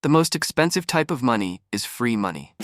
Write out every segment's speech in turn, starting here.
The most expensive type of money is free money.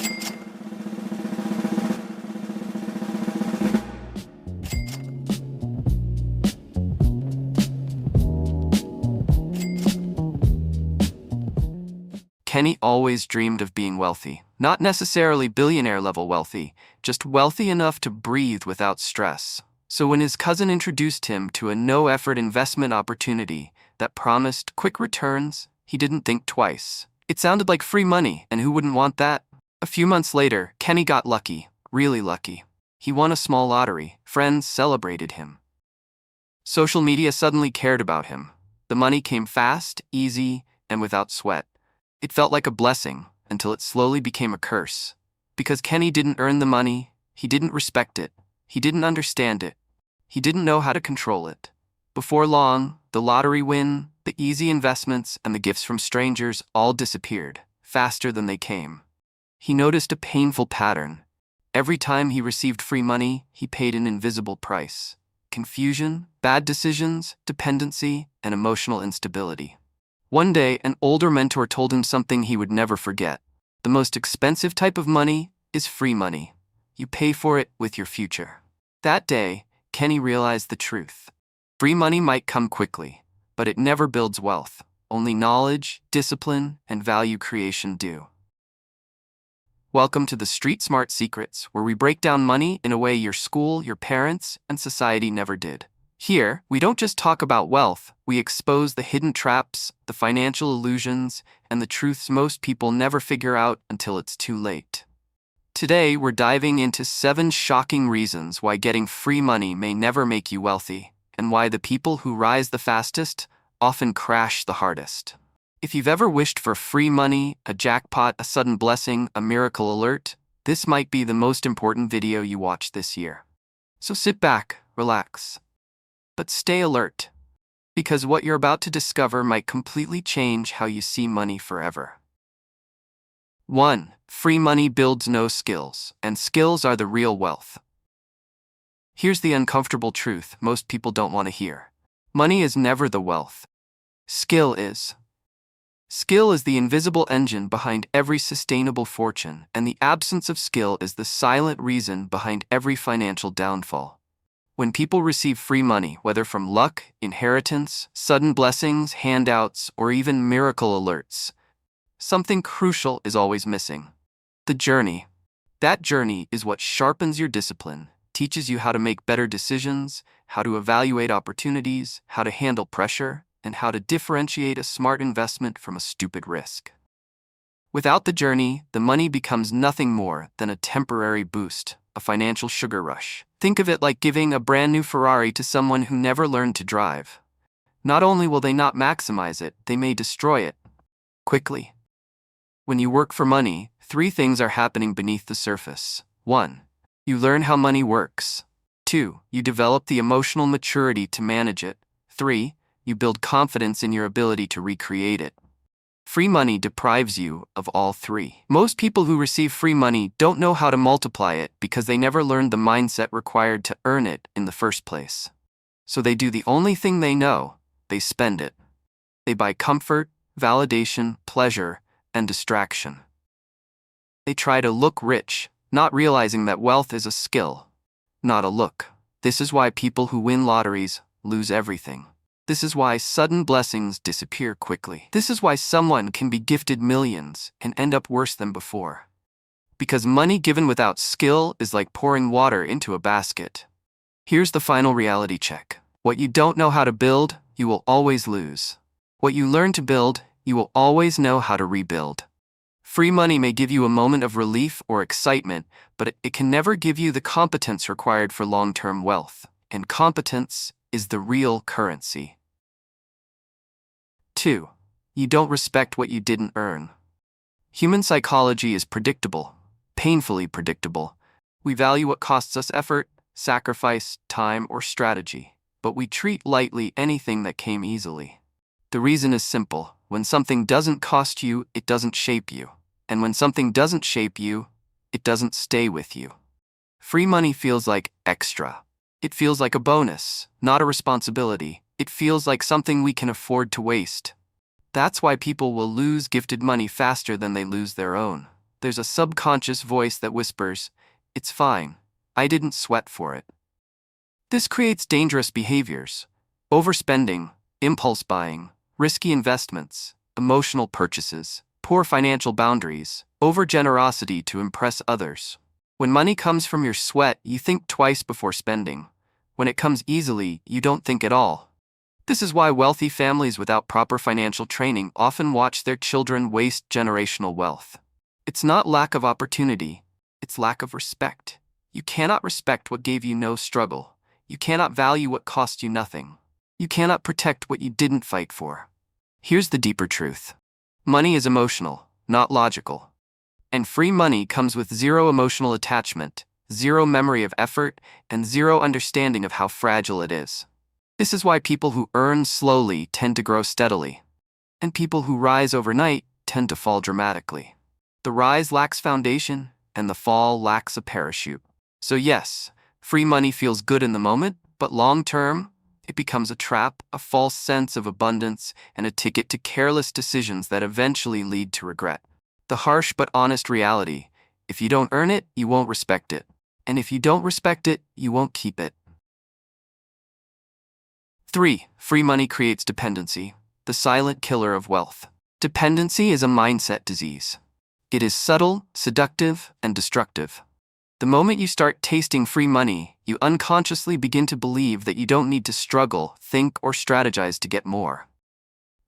Kenny always dreamed of being wealthy. Not necessarily billionaire-level wealthy, just wealthy enough to breathe without stress. So when his cousin introduced him to a no-effort investment opportunity that promised quick returns, he didn't think twice. It sounded like free money, and who wouldn't want that? A few months later, Kenny got lucky, really lucky. He won a small lottery. Friends celebrated him. Social media suddenly cared about him. The money came fast, easy, and without sweat. It felt like a blessing until it slowly became a curse. Because Kenny didn't earn the money, he didn't respect it, he didn't understand it, he didn't know how to control it. Before long, the lottery win, the easy investments, and the gifts from strangers all disappeared, faster than they came. He noticed a painful pattern. Every time he received free money, he paid an invisible price. Confusion, bad decisions, dependency, and emotional instability. One day, an older mentor told him something he would never forget. The most expensive type of money is free money. You pay for it with your future. That day, Kenny realized the truth. Free money might come quickly, but it never builds wealth. Only knowledge, discipline, and value creation do. Welcome to the Street Smart Secrets, where we break down money in a way your school, your parents, and society never did. Here, we don't just talk about wealth, we expose the hidden traps, the financial illusions, and the truths most people never figure out until it's too late. Today, we're diving into 7 shocking reasons why getting free money may never make you wealthy, and why the people who rise the fastest often crash the hardest. If you've ever wished for free money, a jackpot, a sudden blessing, a miracle alert, this might be the most important video you watch this year. So sit back, relax. But stay alert, because what you're about to discover might completely change how you see money forever. 1. Free money builds no skills, and skills are the real wealth. Here's the uncomfortable truth most people don't want to hear. Money is never the wealth. Skill is. Skill is the invisible engine behind every sustainable fortune, and the absence of skill is the silent reason behind every financial downfall. When people receive free money, whether from luck, inheritance, sudden blessings, handouts, or even miracle alerts, something crucial is always missing. The journey. That journey is what sharpens your discipline, teaches you how to make better decisions, how to evaluate opportunities, how to handle pressure, and how to differentiate a smart investment from a stupid risk. Without the journey, the money becomes nothing more than a temporary boost, a financial sugar rush. Think of it like giving a brand new Ferrari to someone who never learned to drive. Not only will they not maximize it, they may destroy it quickly. When you work for money, 3 things are happening beneath the surface. 1. You learn how money works. 2. You develop the emotional maturity to manage it. 3. You build confidence in your ability to recreate it. Free money deprives you of all 3. Most people who receive free money don't know how to multiply it because they never learned the mindset required to earn it in the first place. So they do the only thing they know: they spend it. They buy comfort, validation, pleasure, and distraction. They try to look rich, not realizing that wealth is a skill, not a look. This is why people who win lotteries lose everything. This is why sudden blessings disappear quickly. This is why someone can be gifted millions and end up worse than before. Because money given without skill is like pouring water into a basket. Here's the final reality check. What you don't know how to build, you will always lose. What you learn to build, you will always know how to rebuild. Free money may give you a moment of relief or excitement, but it can never give you the competence required for long-term wealth. And competence is the real currency. 2. You don't respect what you didn't earn. Human psychology is predictable, painfully predictable. We value what costs us effort, sacrifice, time, or strategy, but we treat lightly anything that came easily. The reason is simple. When something doesn't cost you, it doesn't shape you. And when something doesn't shape you, it doesn't stay with you. Free money feels like extra. It feels like a bonus, not a responsibility. It feels like something we can afford to waste. That's why people will lose gifted money faster than they lose their own. There's a subconscious voice that whispers, "It's fine. I didn't sweat for it." This creates dangerous behaviors: overspending, impulse buying, risky investments, emotional purchases, poor financial boundaries, overgenerosity to impress others. When money comes from your sweat, you think twice before spending. When it comes easily, you don't think at all. This is why wealthy families without proper financial training often watch their children waste generational wealth. It's not lack of opportunity, it's lack of respect. You cannot respect what gave you no struggle. You cannot value what cost you nothing. You cannot protect what you didn't fight for. Here's the deeper truth. Money is emotional, not logical. And free money comes with zero emotional attachment, zero memory of effort, and zero understanding of how fragile it is. This is why people who earn slowly tend to grow steadily, and people who rise overnight tend to fall dramatically. The rise lacks foundation, and the fall lacks a parachute. So yes, free money feels good in the moment, but long-term, it becomes a trap, a false sense of abundance, and a ticket to careless decisions that eventually lead to regret. The harsh but honest reality: if you don't earn it, you won't respect it. And if you don't respect it, you won't keep it. 3. Free money creates dependency, the silent killer of wealth. Dependency is a mindset disease. It is subtle, seductive, and destructive. The moment you start tasting free money, you unconsciously begin to believe that you don't need to struggle, think, or strategize to get more.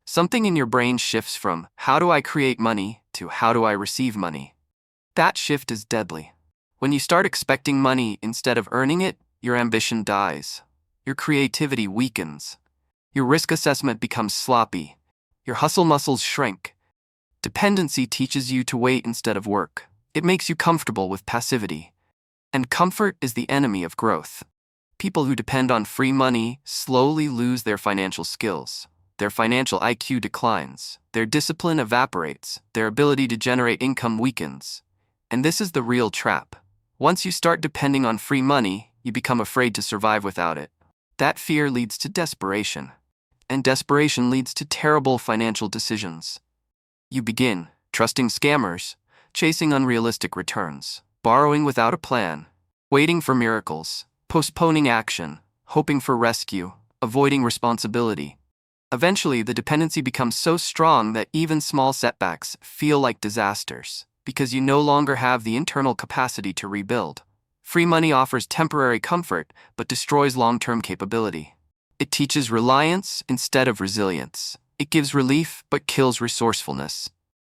Something in your brain shifts from "how do I create money" to "how do I receive money?" That shift is deadly. When you start expecting money instead of earning it, your ambition dies. Your creativity weakens. Your risk assessment becomes sloppy. Your hustle muscles shrink. Dependency teaches you to wait instead of work. It makes you comfortable with passivity. And comfort is the enemy of growth. People who depend on free money slowly lose their financial skills. Their financial IQ declines. Their discipline evaporates. Their ability to generate income weakens. And this is the real trap. Once you start depending on free money, you become afraid to survive without it. That fear leads to desperation. And desperation leads to terrible financial decisions. You begin trusting scammers, chasing unrealistic returns, borrowing without a plan, waiting for miracles, postponing action, hoping for rescue, avoiding responsibility. Eventually, the dependency becomes so strong that even small setbacks feel like disasters, because you no longer have the internal capacity to rebuild. Free money offers temporary comfort, but destroys long-term capability. It teaches reliance instead of resilience. It gives relief, but kills resourcefulness.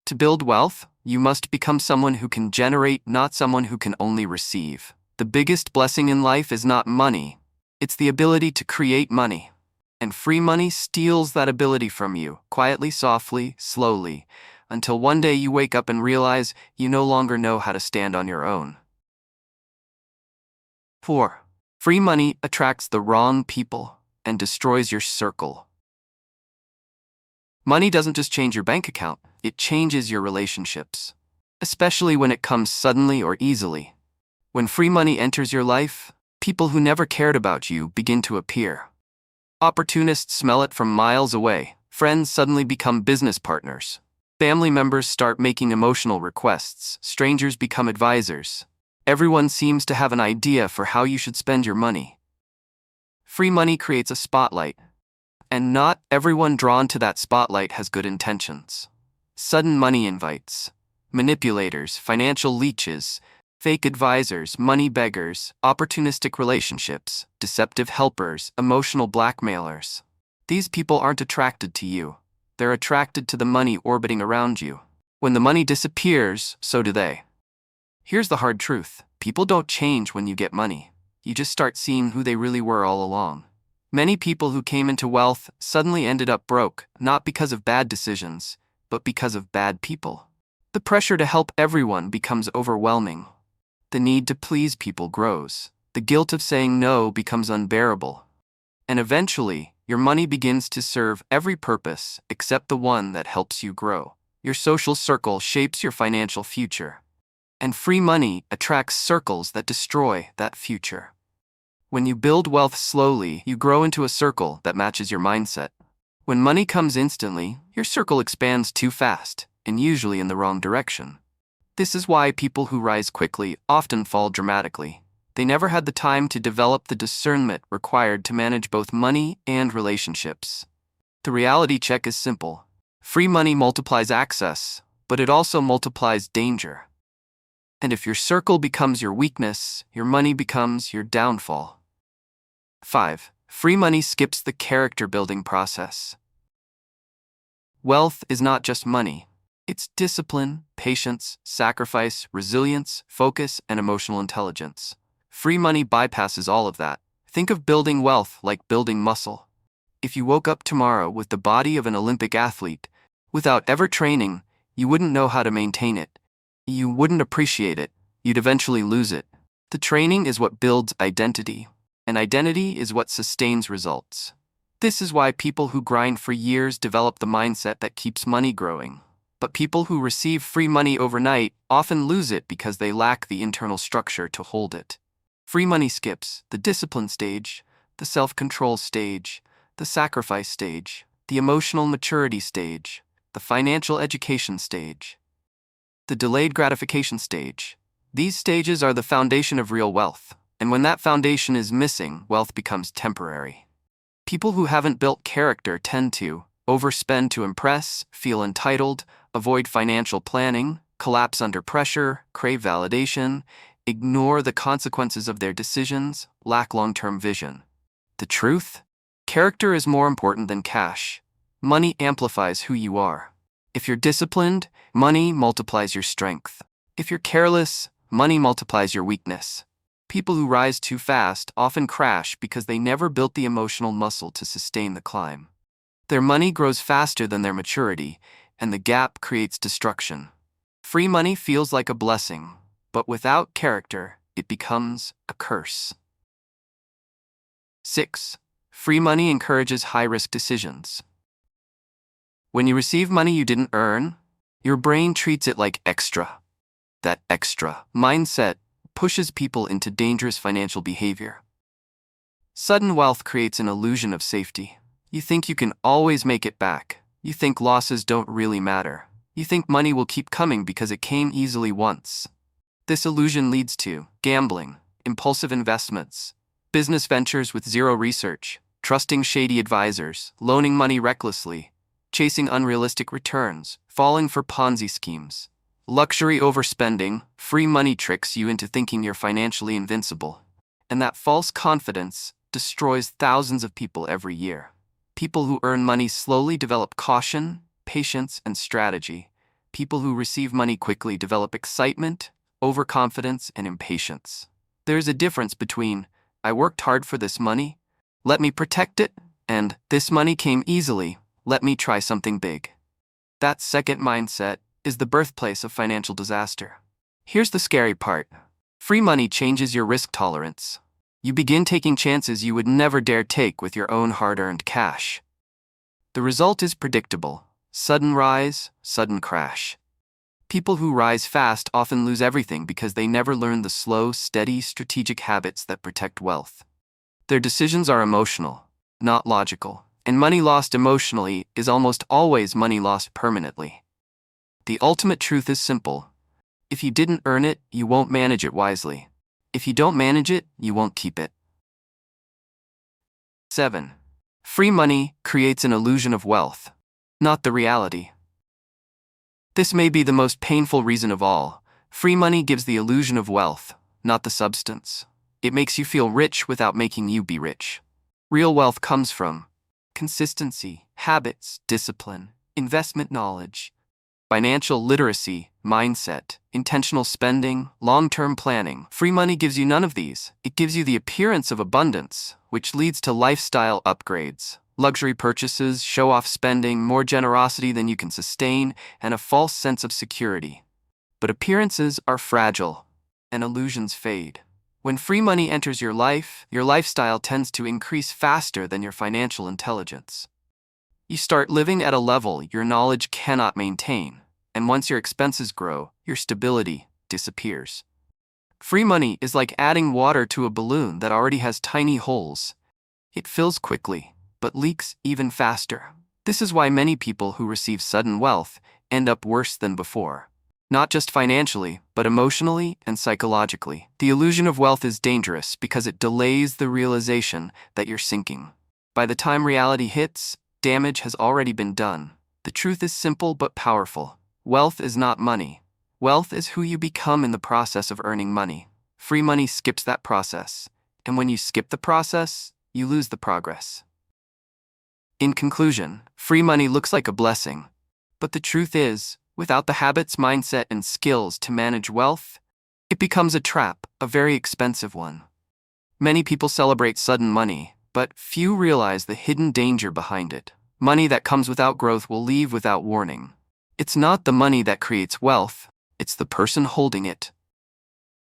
To build wealth, you must become someone who can generate, not someone who can only receive. The biggest blessing in life is not money. It's the ability to create money. And free money steals that ability from you, quietly, softly, slowly, until one day you wake up and realize you no longer know how to stand on your own. 4. Free money attracts the wrong people and destroys your circle. Money doesn't just change your bank account, it changes your relationships, especially when it comes suddenly or easily. When free money enters your life, people who never cared about you begin to appear. Opportunists smell it from miles away. Friends suddenly become business partners. Family members start making emotional requests. Strangers become advisors. Everyone seems to have an idea for how you should spend your money. Free money creates a spotlight, and not everyone drawn to that spotlight has good intentions. Sudden money invites, manipulators, financial leeches, fake advisors, money beggars, opportunistic relationships, deceptive helpers, emotional blackmailers. These people aren't attracted to you. They're attracted to the money orbiting around you. When the money disappears, so do they. Here's the hard truth. People don't change when you get money. You just start seeing who they really were all along. Many people who came into wealth suddenly ended up broke, not because of bad decisions, but because of bad people. The pressure to help everyone becomes overwhelming. The need to please people grows. The guilt of saying no becomes unbearable. And eventually, your money begins to serve every purpose except the one that helps you grow. Your social circle shapes your financial future. And free money attracts circles that destroy that future. When you build wealth slowly, you grow into a circle that matches your mindset. When money comes instantly, your circle expands too fast, and usually in the wrong direction. This is why people who rise quickly often fall dramatically. They never had the time to develop the discernment required to manage both money and relationships. The reality check is simple. Free money multiplies access, but it also multiplies danger. And if your circle becomes your weakness, your money becomes your downfall. 5. Free money skips the character building process. Wealth is not just money. It's discipline, patience, sacrifice, resilience, focus, and emotional intelligence. Free money bypasses all of that. Think of building wealth like building muscle. If you woke up tomorrow with the body of an Olympic athlete, without ever training, you wouldn't know how to maintain it. You wouldn't appreciate it. You'd eventually lose it. The training is what builds identity, and identity is what sustains results. This is why people who grind for years develop the mindset that keeps money growing. But people who receive free money overnight often lose it because they lack the internal structure to hold it. Free money skips the discipline stage, the self-control stage, the sacrifice stage, the emotional maturity stage, the financial education stage, the delayed gratification stage. These stages are the foundation of real wealth, and when that foundation is missing, wealth becomes temporary. People who haven't built character tend to overspend to impress, feel entitled, avoid financial planning, collapse under pressure, crave validation, ignore the consequences of their decisions, lack long-term vision. The truth? Character is more important than cash. Money amplifies who you are. If you're disciplined, money multiplies your strength. If you're careless, money multiplies your weakness. People who rise too fast often crash because they never built the emotional muscle to sustain the climb. Their money grows faster than their maturity, and the gap creates destruction. Free money feels like a blessing, but without character, it becomes a curse. 6. Free money encourages high-risk decisions. When you receive money you didn't earn, your brain treats it like extra. That extra mindset pushes people into dangerous financial behavior. Sudden wealth creates an illusion of safety. You think you can always make it back. You think losses don't really matter. You think money will keep coming because it came easily once. This illusion leads to gambling, impulsive investments, business ventures with zero research, trusting shady advisors, loaning money recklessly, chasing unrealistic returns, falling for Ponzi schemes. Luxury overspending, free money tricks you into thinking you're financially invincible. And that false confidence destroys thousands of people every year. People who earn money slowly develop caution, patience, and strategy. People who receive money quickly develop excitement, overconfidence, and impatience. There's a difference between, I worked hard for this money, let me protect it, and this money came easily, let me try something big. That second mindset is the birthplace of financial disaster. Here's the scary part. Free money changes your risk tolerance. You begin taking chances you would never dare take with your own hard-earned cash. The result is predictable. Sudden rise, sudden crash. People who rise fast often lose everything because they never learn the slow, steady, strategic habits that protect wealth. Their decisions are emotional, not logical, and money lost emotionally is almost always money lost permanently. The ultimate truth is simple. If you didn't earn it, you won't manage it wisely. If you don't manage it, you won't keep it. 7. Free money creates an illusion of wealth, not the reality. This may be the most painful reason of all. Free money gives the illusion of wealth, not the substance. It makes you feel rich without making you be rich. Real wealth comes from consistency, habits, discipline, investment knowledge, financial literacy, mindset, intentional spending, long-term planning. Free money gives you none of these. It gives you the appearance of abundance, which leads to lifestyle upgrades, luxury purchases, show-off spending, more generosity than you can sustain, and a false sense of security. But appearances are fragile, and illusions fade. When free money enters your life, your lifestyle tends to increase faster than your financial intelligence. You start living at a level your knowledge cannot maintain, and once your expenses grow, your stability disappears. Free money is like adding water to a balloon that already has tiny holes. It fills quickly, but leaks even faster. This is why many people who receive sudden wealth end up worse than before. Not just financially, but emotionally and psychologically. The illusion of wealth is dangerous because it delays the realization that you're sinking. By the time reality hits, damage has already been done. The truth is simple but powerful. Wealth is not money. Wealth is who you become in the process of earning money. Free money skips that process. And when you skip the process, you lose the progress. In conclusion, free money looks like a blessing. But the truth is, without the habits, mindset, and skills to manage wealth, it becomes a trap, a very expensive one. Many people celebrate sudden money, but few realize the hidden danger behind it. Money that comes without growth will leave without warning. It's not the money that creates wealth, it's the person holding it.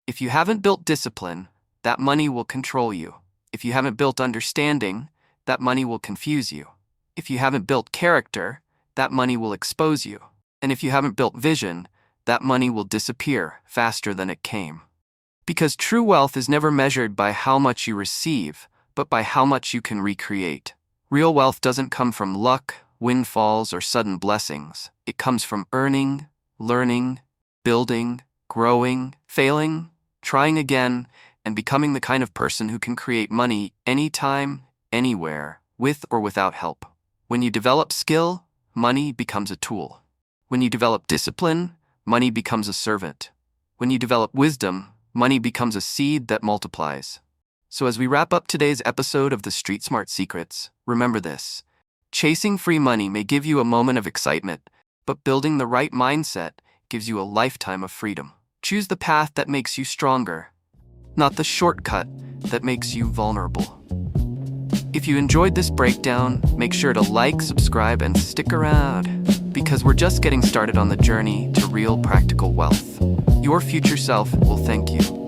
If you haven't built discipline, that money will control you. If you haven't built understanding, that money will confuse you. If you haven't built character, that money will expose you. And if you haven't built vision, that money will disappear faster than it came. Because true wealth is never measured by how much you receive, but by how much you can recreate. Real wealth doesn't come from luck, windfalls, or sudden blessings. It comes from earning, learning, building, growing, failing, trying again, and becoming the kind of person who can create money anytime, anywhere, with or without help. When you develop skill, money becomes a tool. When you develop discipline, money becomes a servant. When you develop wisdom, money becomes a seed that multiplies. So as we wrap up today's episode of the Street Smart Secrets, remember this. Chasing free money may give you a moment of excitement, but building the right mindset gives you a lifetime of freedom. Choose the path that makes you stronger, not the shortcut that makes you vulnerable. If you enjoyed this breakdown, make sure to like, subscribe, and stick around, because we're just getting started on the journey to real practical wealth. Your future self will thank you.